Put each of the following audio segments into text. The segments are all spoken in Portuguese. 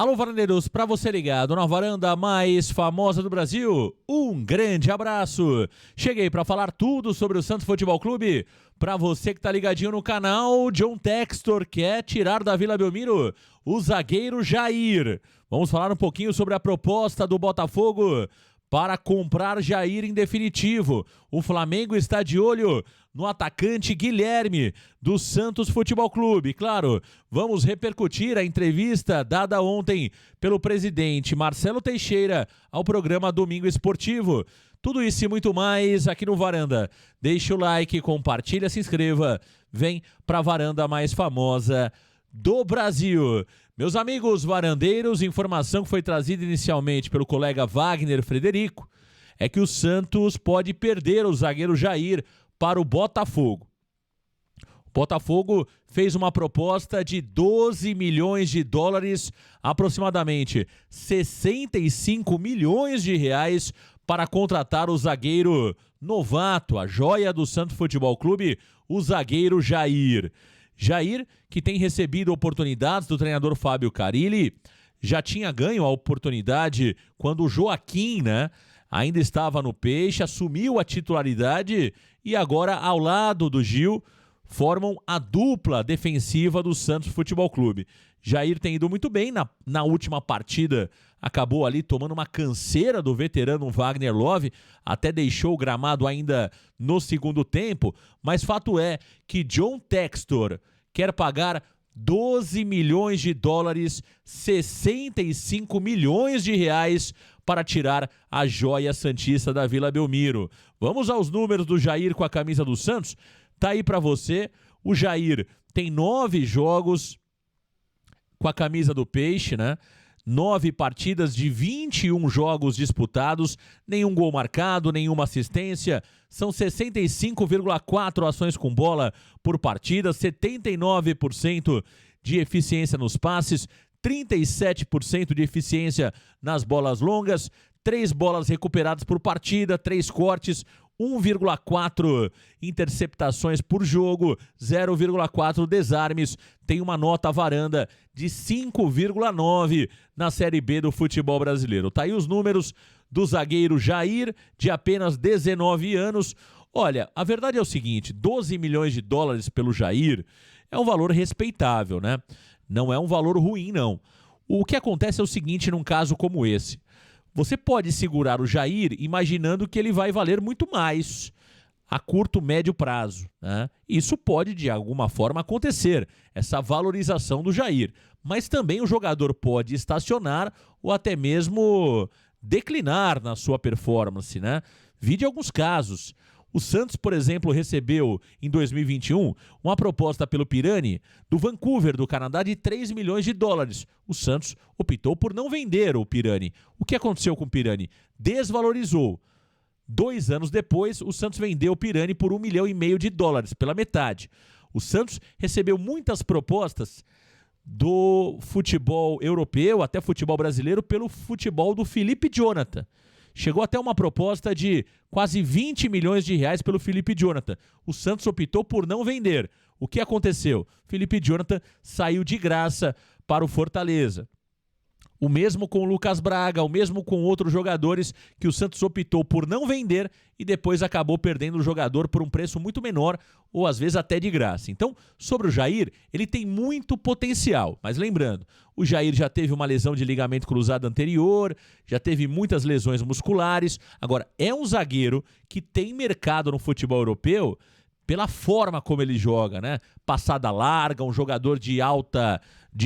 Alô, varandeiros, para você ligado na varanda mais famosa do Brasil, um grande abraço. Cheguei para falar tudo sobre o Santos Futebol Clube. Para você que tá ligadinho no canal, John Textor quer tirar da Vila Belmiro o zagueiro Jair. Vamos falar um pouquinho sobre a proposta do Botafogo para comprar Jair em definitivo. O Flamengo está de olho no atacante Guilherme, do Santos Futebol Clube. Claro, vamos repercutir a entrevista dada ontem pelo presidente Marcelo Teixeira ao programa Domingo Esportivo. Tudo isso e muito mais aqui no Varanda. Deixa o like, compartilha, se inscreva. Vem para a varanda mais famosa do Brasil. Meus amigos varandeiros, informação que foi trazida inicialmente pelo colega Wagner Frederico é que o Santos pode perder o zagueiro Jair para o Botafogo. O Botafogo fez uma proposta de 12 milhões de dólares, aproximadamente 65 milhões de reais, para contratar o zagueiro novato, a joia do Santos Futebol Clube, o zagueiro Jair. Jair, que tem recebido oportunidades do treinador Fábio Carille, já tinha ganho a oportunidade quando o Joaquim, ainda estava no Peixe, assumiu a titularidade e agora, ao lado do Gil, formam a dupla defensiva do Santos Futebol Clube. Jair tem ido muito bem na última partida, acabou ali tomando uma canseira do veterano Wagner Love, até deixou o gramado ainda no segundo tempo, mas fato é que John Textor quer pagar 12 milhões de dólares, 65 milhões de reais para tirar a joia santista da Vila Belmiro. Vamos aos números do Jair com a camisa do Santos? Tá aí para você. O Jair tem 9 jogos com a camisa do Peixe, 9 partidas de 21 jogos disputados, nenhum gol marcado, nenhuma assistência, são 65,4 ações com bola por partida, 79% de eficiência nos passes, 37% de eficiência nas bolas longas, 3 bolas recuperadas por partida, 3 cortes, 1,4 interceptações por jogo, 0,4 desarmes, tem uma nota varanda de 5,9 na Série B do futebol brasileiro. Tá aí os números do zagueiro Jair, de apenas 19 anos. Olha, a verdade é o seguinte, 12 milhões de dólares pelo Jair é um valor respeitável, Não é um valor ruim, não. O que acontece é o seguinte num caso como esse. Você pode segurar o Jair imaginando que ele vai valer muito mais a curto, médio prazo. Isso pode, de alguma forma, acontecer, essa valorização do Jair. Mas também o jogador pode estacionar ou até mesmo declinar na sua performance. Vide alguns casos. O Santos, por exemplo, recebeu em 2021 uma proposta pelo Pirani do Vancouver, do Canadá, de 3 milhões de dólares. O Santos optou por não vender o Pirani. O que aconteceu com o Pirani? Desvalorizou. 2 anos depois, o Santos vendeu o Pirani por 1,5 milhão de dólares, pela metade. O Santos recebeu muitas propostas do futebol europeu, até futebol brasileiro, pelo futebol do Felipe Jonathan. Chegou até uma proposta de quase 20 milhões de reais pelo Felipe Jonathan. O Santos optou por não vender. O que aconteceu? Felipe Jonathan saiu de graça para o Fortaleza. O mesmo com o Lucas Braga, o mesmo com outros jogadores que o Santos optou por não vender e depois acabou perdendo o jogador por um preço muito menor ou às vezes até de graça. Então, sobre o Jair, ele tem muito potencial. Mas lembrando, o Jair já teve uma lesão de ligamento cruzado anterior, já teve muitas lesões musculares. Agora, é um zagueiro que tem mercado no futebol europeu pela forma como ele joga, Passada larga, um jogador de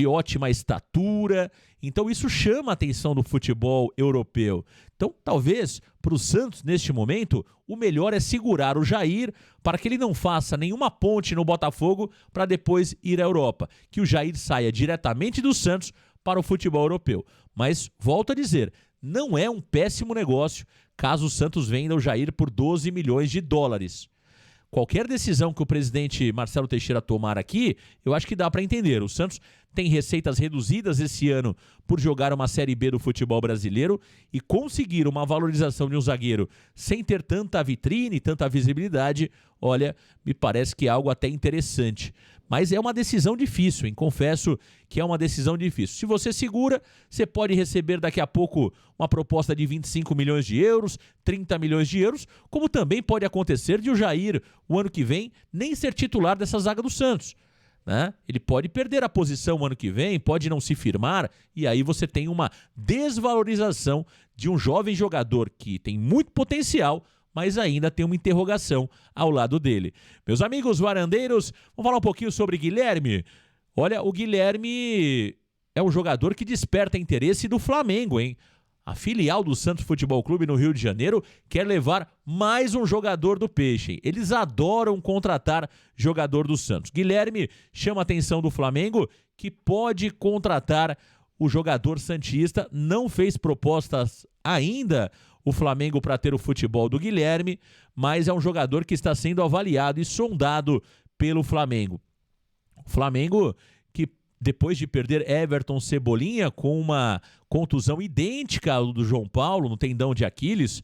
ótima estatura. Então isso chama a atenção do futebol europeu. Então talvez para o Santos neste momento o melhor é segurar o Jair para que ele não faça nenhuma ponte no Botafogo para depois ir à Europa. Que o Jair saia diretamente do Santos para o futebol europeu. Mas volto a dizer, não é um péssimo negócio caso o Santos venda o Jair por 12 milhões de dólares. Qualquer decisão que o presidente Marcelo Teixeira tomar aqui, eu acho que dá para entender. O Santos tem receitas reduzidas esse ano por jogar uma Série B do futebol brasileiro e conseguir uma valorização de um zagueiro sem ter tanta vitrine, tanta visibilidade, olha, me parece que é algo até interessante. Mas é uma decisão difícil, hein? Confesso que é uma decisão difícil. Se você segura, você pode receber daqui a pouco uma proposta de 25 milhões de euros, 30 milhões de euros, como também pode acontecer de o Jair, o ano que vem, nem ser titular dessa zaga do Santos. Né? Ele pode perder a posição o ano que vem, pode não se firmar, e aí você tem uma desvalorização de um jovem jogador que tem muito potencial, mas ainda tem uma interrogação ao lado dele. Meus amigos varandeiros, vamos falar um pouquinho sobre Guilherme. Olha, o Guilherme é um jogador que desperta interesse do Flamengo, hein? A filial do Santos Futebol Clube no Rio de Janeiro quer levar mais um jogador do Peixe. Eles adoram contratar jogador do Santos. Guilherme chama a atenção do Flamengo, que pode contratar o jogador santista. Não fez propostas ainda o Flamengo para ter o futebol do Guilherme, mas é um jogador que está sendo avaliado e sondado pelo Flamengo. O Flamengo que, depois de perder Everton Cebolinha com uma contusão idêntica ao do João Paulo no tendão de Aquiles,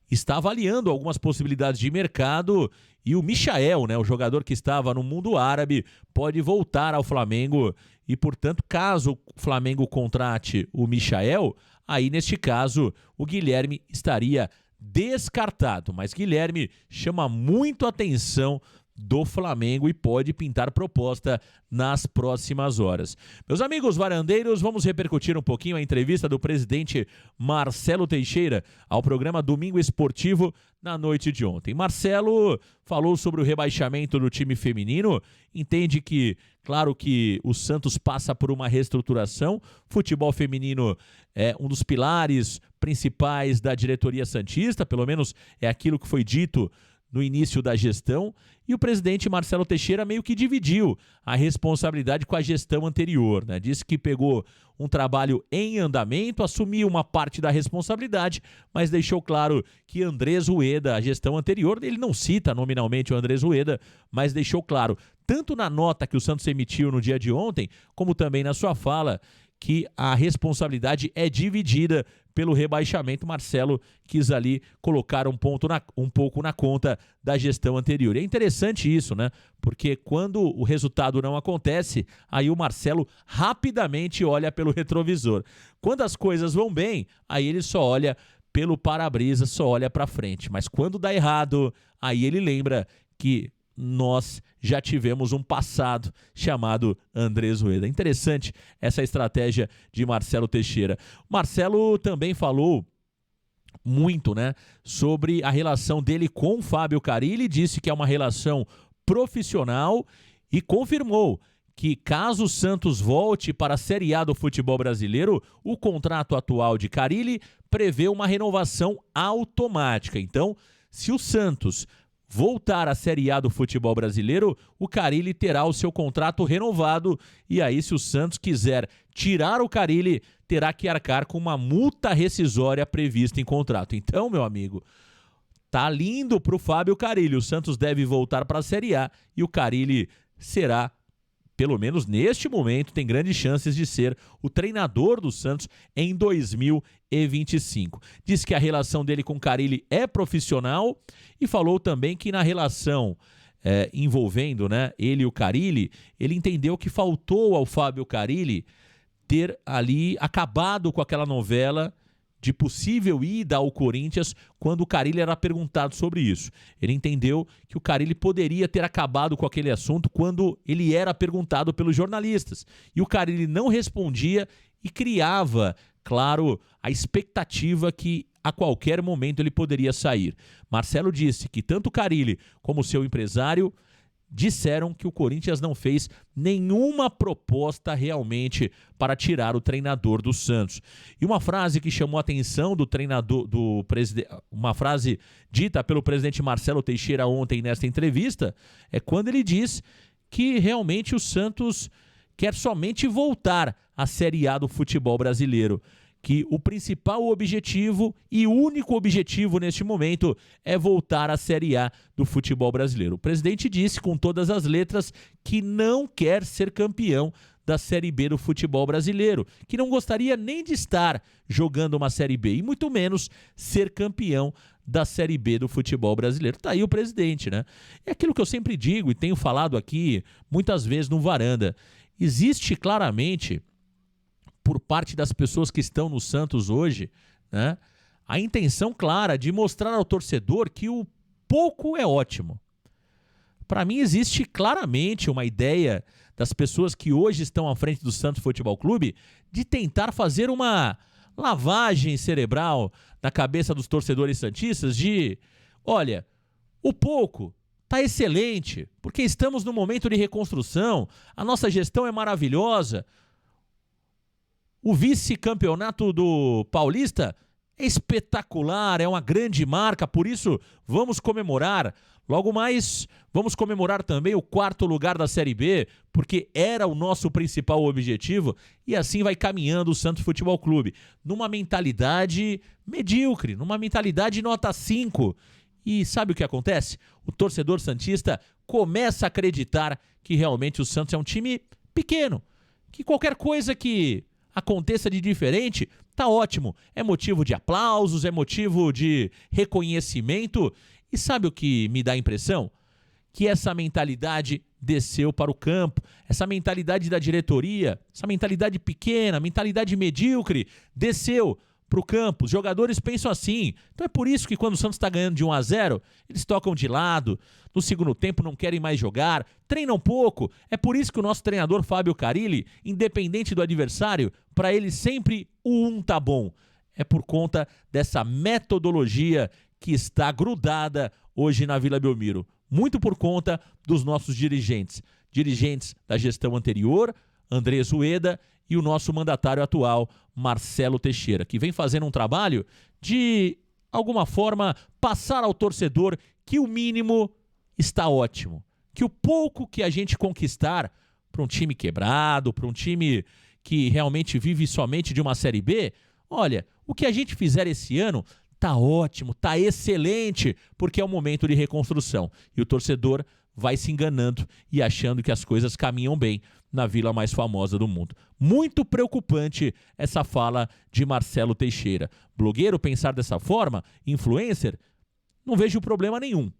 está avaliando algumas possibilidades de mercado, e o Michael, né, o jogador que estava no mundo árabe, pode voltar ao Flamengo e, portanto, caso o Flamengo contrate o Michael, aí, neste caso, o Guilherme estaria descartado. Mas Guilherme chama muito a atenção do Flamengo e pode pintar proposta nas próximas horas. Meus amigos varandeiros, vamos repercutir um pouquinho a entrevista do presidente Marcelo Teixeira ao programa Domingo Esportivo na noite de ontem. Marcelo falou sobre o rebaixamento do time feminino, entende que, claro que o Santos passa por uma reestruturação, futebol feminino é um dos pilares principais da diretoria santista, pelo menos é aquilo que foi dito no início da gestão, e o presidente Marcelo Teixeira meio que dividiu a responsabilidade com a gestão anterior, né? Disse que pegou um trabalho em andamento, assumiu uma parte da responsabilidade, mas deixou claro que Andrés Rueda, a gestão anterior, ele não cita nominalmente o Andrés Rueda, mas deixou claro, tanto na nota que o Santos emitiu no dia de ontem, como também na sua fala, que a responsabilidade é dividida pelo rebaixamento. Marcelo quis ali colocar um pouco na conta da gestão anterior. E é interessante isso, né? Porque quando o resultado não acontece, aí o Marcelo rapidamente olha pelo retrovisor. Quando as coisas vão bem, aí ele só olha pelo para-brisa, só olha para frente. Mas quando dá errado, aí ele lembra que nós já tivemos um passado chamado Andrés Rueda. Interessante essa estratégia de Marcelo Teixeira. Marcelo também falou muito, né, sobre a relação dele com o Fábio Carille, disse que é uma relação profissional e confirmou que caso o Santos volte para a Série A do futebol brasileiro, o contrato atual de Carille prevê uma renovação automática. Então, se o Santos voltar à Série A do futebol brasileiro, o Carille terá o seu contrato renovado, e aí, se o Santos quiser tirar o Carille, terá que arcar com uma multa rescisória prevista em contrato. Então, meu amigo, tá lindo pro Fábio Carille. O Santos deve voltar para a Série A e o Carille será, pelo menos neste momento, tem grandes chances de ser o treinador do Santos em 2025. Diz que a relação dele com o Carille é profissional e falou também que na relação envolvendo, né, ele e o Carille, ele entendeu que faltou ao Fábio Carille ter ali acabado com aquela novela de possível ida ao Corinthians quando o Carille era perguntado sobre isso. Ele entendeu que o Carille poderia ter acabado com aquele assunto quando ele era perguntado pelos jornalistas. E o Carille não respondia e criava, claro, a expectativa que a qualquer momento ele poderia sair. Marcelo disse que tanto o Carille como o seu empresário disseram que o Corinthians não fez nenhuma proposta realmente para tirar o treinador do Santos. E uma frase que chamou a atenção do treinador, uma frase dita pelo presidente Marcelo Teixeira ontem nesta entrevista, é quando ele diz que realmente o Santos quer somente voltar à Série A do futebol brasileiro, que o principal objetivo e único objetivo neste momento é voltar à Série A do futebol brasileiro. O presidente disse com todas as letras que não quer ser campeão da Série B do futebol brasileiro, que não gostaria nem de estar jogando uma Série B, e muito menos ser campeão da Série B do futebol brasileiro. Tá aí o presidente, né? É aquilo que eu sempre digo e tenho falado aqui muitas vezes no Varanda. Existe claramente, por parte das pessoas que estão no Santos hoje, né, a intenção clara de mostrar ao torcedor que o pouco é ótimo. Para mim existe claramente uma ideia das pessoas que hoje estão à frente do Santos Futebol Clube de tentar fazer uma lavagem cerebral na cabeça dos torcedores santistas de, olha, o pouco tá excelente, porque estamos num momento de reconstrução, a nossa gestão é maravilhosa, o vice-campeonato do Paulista é espetacular, é uma grande marca, por isso vamos comemorar. Logo mais, vamos comemorar também o 4º lugar da Série B, porque era o nosso principal objetivo, e assim vai caminhando o Santos Futebol Clube, numa mentalidade medíocre, numa mentalidade nota 5. E sabe o que acontece? O torcedor santista começa a acreditar que realmente o Santos é um time pequeno, que qualquer coisa que aconteça de diferente tá ótimo, é motivo de aplausos, é motivo de reconhecimento. E sabe o que me dá a impressão? Que essa mentalidade desceu para o campo, essa mentalidade da diretoria, essa mentalidade pequena, mentalidade medíocre, desceu para o campo. Os jogadores pensam assim. Então é por isso que quando o Santos está ganhando de 1-0, eles tocam de lado, no segundo tempo não querem mais jogar, treinam pouco. É por isso que o nosso treinador Fábio Carille, independente do adversário, para ele sempre o 1 tá bom. É por conta dessa metodologia que está grudada hoje na Vila Belmiro. Muito por conta dos nossos dirigentes. Dirigentes da gestão anterior, Andrés Rueda, e o nosso mandatário atual, Marcelo Teixeira, que vem fazendo um trabalho de, alguma forma, passar ao torcedor que o mínimo está ótimo. Que o pouco que a gente conquistar para um time quebrado, para um time que realmente vive somente de uma Série B, olha, o que a gente fizer esse ano tá ótimo, tá excelente, porque é um momento de reconstrução. E o torcedor vai se enganando e achando que as coisas caminham bem na vila mais famosa do mundo. Muito preocupante essa fala de Marcelo Teixeira. Blogueiro pensar dessa forma, influencer, não vejo problema nenhum.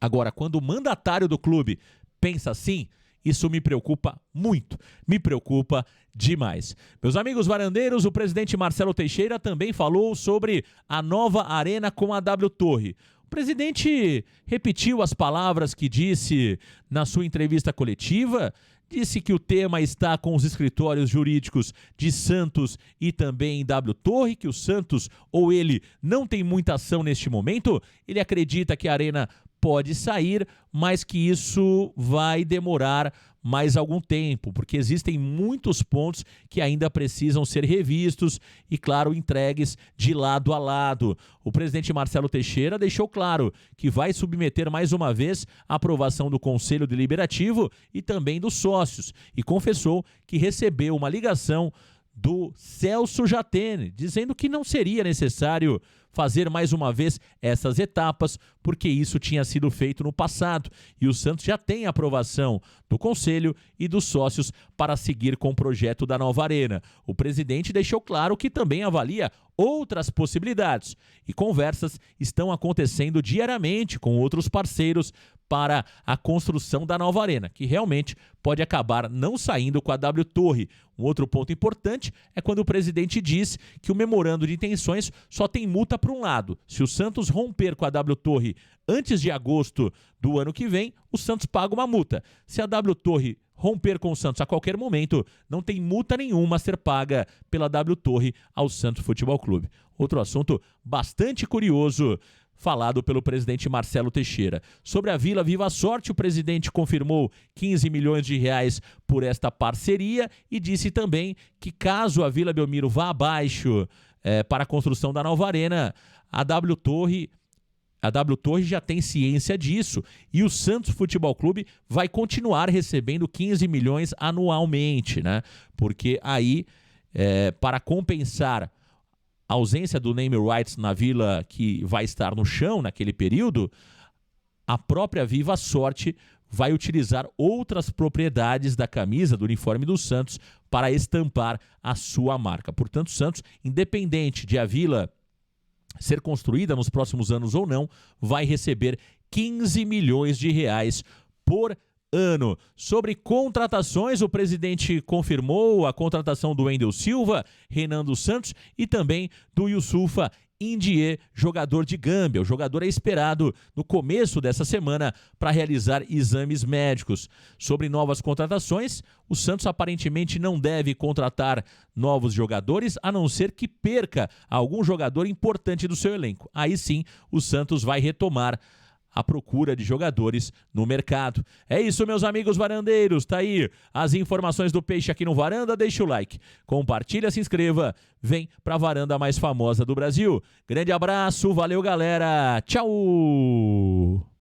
Agora, quando o mandatário do clube pensa assim, isso me preocupa muito, me preocupa demais. Meus amigos varandeiros, o presidente Marcelo Teixeira também falou sobre a nova arena com a W Torre. O presidente repetiu as palavras que disse na sua entrevista coletiva, disse que o tema está com os escritórios jurídicos de Santos e também em W Torre, que o Santos ou ele não tem muita ação neste momento. Ele acredita que a arena pode sair, mas que isso vai demorar mais algum tempo, porque existem muitos pontos que ainda precisam ser revistos e, claro, entregues de lado a lado. O presidente Marcelo Teixeira deixou claro que vai submeter mais uma vez a aprovação do Conselho Deliberativo e também dos sócios, e confessou que recebeu uma ligação do Celso Jatene, dizendo que não seria necessário fazer mais uma vez essas etapas, porque isso tinha sido feito no passado e o Santos já tem a aprovação do Conselho e dos sócios para seguir com o projeto da nova arena. O presidente deixou claro que também avalia outras possibilidades e conversas estão acontecendo diariamente com outros parceiros para a construção da nova arena, que realmente pode acabar não saindo com a W Torre. Um outro ponto importante é quando o presidente diz que o memorando de intenções só tem multa para um lado. Se o Santos romper com a W Torre antes de agosto do ano que vem, o Santos paga uma multa. Se a W Torre romper com o Santos a qualquer momento, não tem multa nenhuma a ser paga pela W Torre ao Santos Futebol Clube. Outro assunto bastante curioso falado pelo presidente Marcelo Teixeira. Sobre a Vila Viva Sorte, o presidente confirmou 15 milhões de reais por esta parceria e disse também que caso a Vila Belmiro vá abaixo para a construção da nova arena, a W Torre já tem ciência disso e o Santos Futebol Clube vai continuar recebendo 15 milhões anualmente, né? Porque aí, para compensar a ausência do name rights na vila que vai estar no chão naquele período, a própria Viva Sorte vai utilizar outras propriedades da camisa, do uniforme do Santos, para estampar a sua marca. Portanto, o Santos, independente de a Vila ser construída nos próximos anos ou não, vai receber 15 milhões de reais por ano. Sobre contratações, o presidente confirmou a contratação do Wendel Silva, Renan dos Santos e também do Youssoufa N'Dié, jogador de Gâmbia. O jogador é esperado no começo dessa semana para realizar exames médicos. Sobre novas contratações, o Santos aparentemente não deve contratar novos jogadores, a não ser que perca algum jogador importante do seu elenco. Aí sim, o Santos vai retomar a procura de jogadores no mercado. É isso, meus amigos varandeiros. Tá aí as informações do Peixe aqui no Varanda. Deixa o like, compartilha, se inscreva. Vem pra varanda mais famosa do Brasil. Grande abraço, valeu, galera. Tchau!